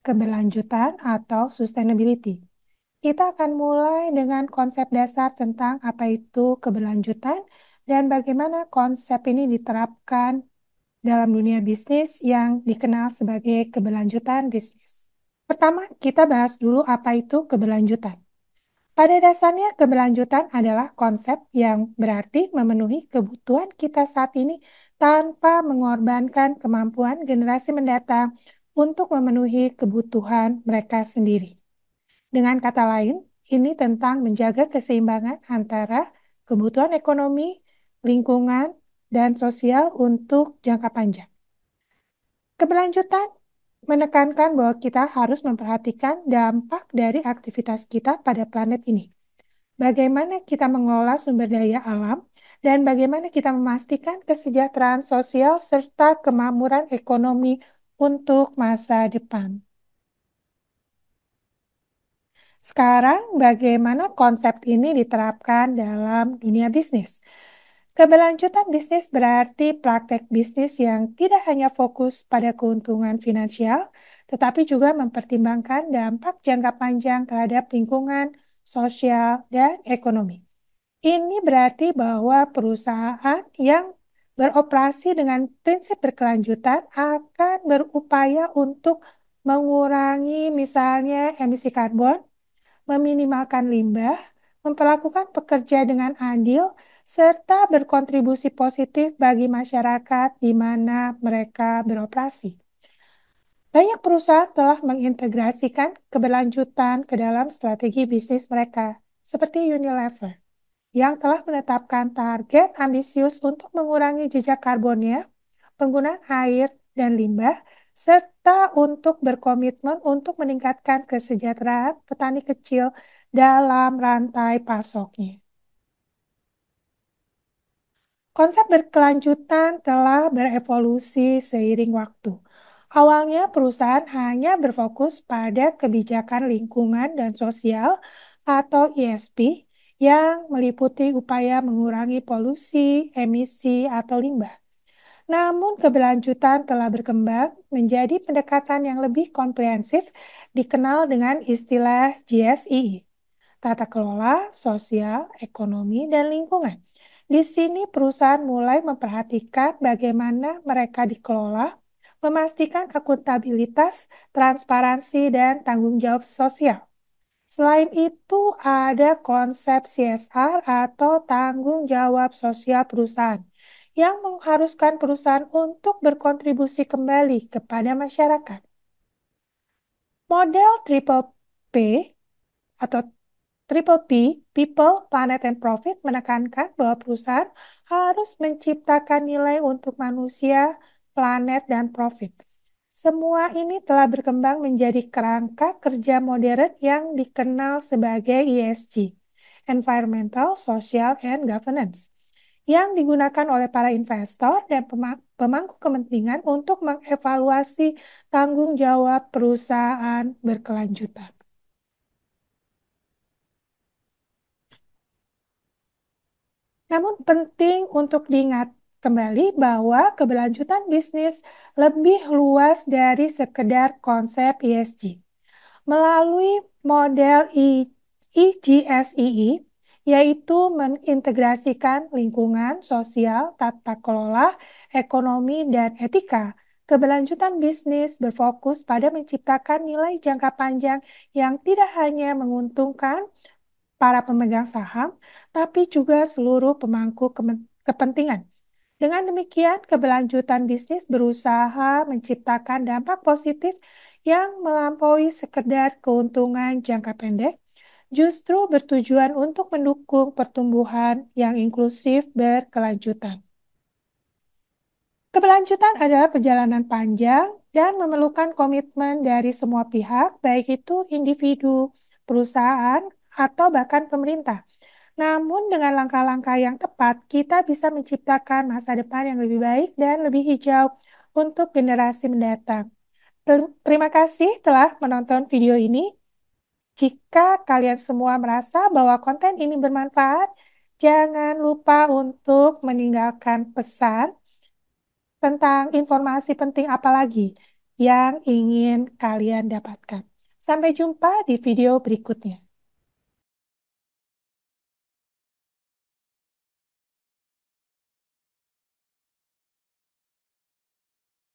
Keberlanjutan atau sustainability. Kita akan mulai dengan konsep dasar tentang apa itu keberlanjutan dan bagaimana konsep ini diterapkan dalam dunia bisnis yang dikenal sebagai keberlanjutan bisnis. Pertama, kita bahas dulu apa itu keberlanjutan. Pada dasarnya, keberlanjutan adalah konsep yang berarti memenuhi kebutuhan kita saat ini tanpa mengorbankan kemampuan generasi mendatang untuk memenuhi kebutuhan mereka sendiri. Dengan kata lain, ini tentang menjaga keseimbangan antara kebutuhan ekonomi, lingkungan, dan sosial untuk jangka panjang. Keberlanjutan menekankan bahwa kita harus memperhatikan dampak dari aktivitas kita pada planet ini. Bagaimana kita mengelola sumber daya alam, dan bagaimana kita memastikan kesejahteraan sosial serta kemakmuran ekonomi untuk masa depan. Sekarang, bagaimana konsep ini diterapkan dalam dunia bisnis? Keberlanjutan bisnis berarti praktek bisnis yang tidak hanya fokus pada keuntungan finansial, tetapi juga mempertimbangkan dampak jangka panjang terhadap lingkungan, sosial, dan ekonomi. Ini berarti bahwa perusahaan yang beroperasi dengan prinsip berkelanjutan akan berupaya untuk mengurangi misalnya emisi karbon, meminimalkan limbah, memperlakukan pekerja dengan adil, serta berkontribusi positif bagi masyarakat di mana mereka beroperasi. Banyak perusahaan telah mengintegrasikan keberlanjutan ke dalam strategi bisnis mereka, seperti Unilever, yang telah menetapkan target ambisius untuk mengurangi jejak karbonnya, penggunaan air dan limbah, serta untuk berkomitmen untuk meningkatkan kesejahteraan petani kecil dalam rantai pasoknya. Konsep berkelanjutan telah berevolusi seiring waktu. Awalnya perusahaan hanya berfokus pada kebijakan lingkungan dan sosial atau ESG yang meliputi upaya mengurangi polusi, emisi, atau limbah. Namun keberlanjutan telah berkembang menjadi pendekatan yang lebih komprehensif dikenal dengan istilah GSII, tata kelola, sosial, ekonomi, dan lingkungan. Di sini perusahaan mulai memperhatikan bagaimana mereka dikelola, memastikan akuntabilitas, transparansi, dan tanggung jawab sosial. Selain itu, ada konsep CSR atau tanggung jawab sosial perusahaan yang mengharuskan perusahaan untuk berkontribusi kembali kepada masyarakat. Model Triple P atau Triple P, People, Planet, and Profit, menekankan bahwa perusahaan harus menciptakan nilai untuk manusia, planet, dan profit. Semua ini telah berkembang menjadi kerangka kerja modern yang dikenal sebagai ESG, Environmental, Social, and Governance, yang digunakan oleh para investor dan pemangku kepentingan untuk mengevaluasi tanggung jawab perusahaan berkelanjutan. Namun penting untuk diingat kembali bahwa keberlanjutan bisnis lebih luas dari sekedar konsep ESG. Melalui model IGSII, yaitu mengintegrasikan lingkungan, sosial, tata kelola, ekonomi, dan etika, keberlanjutan bisnis berfokus pada menciptakan nilai jangka panjang yang tidak hanya menguntungkan para pemegang saham, tapi juga seluruh pemangku kepentingan. Dengan demikian, keberlanjutan bisnis berusaha menciptakan dampak positif yang melampaui sekedar keuntungan jangka pendek, justru bertujuan untuk mendukung pertumbuhan yang inklusif berkelanjutan. Keberlanjutan adalah perjalanan panjang dan memerlukan komitmen dari semua pihak, baik itu individu, perusahaan, atau bahkan pemerintah. Namun dengan langkah-langkah yang tepat, kita bisa menciptakan masa depan yang lebih baik dan lebih hijau untuk generasi mendatang. Terima kasih telah menonton video ini. Jika kalian semua merasa bahwa konten ini bermanfaat, jangan lupa untuk meninggalkan pesan tentang informasi penting apa lagi yang ingin kalian dapatkan. Sampai jumpa di video berikutnya.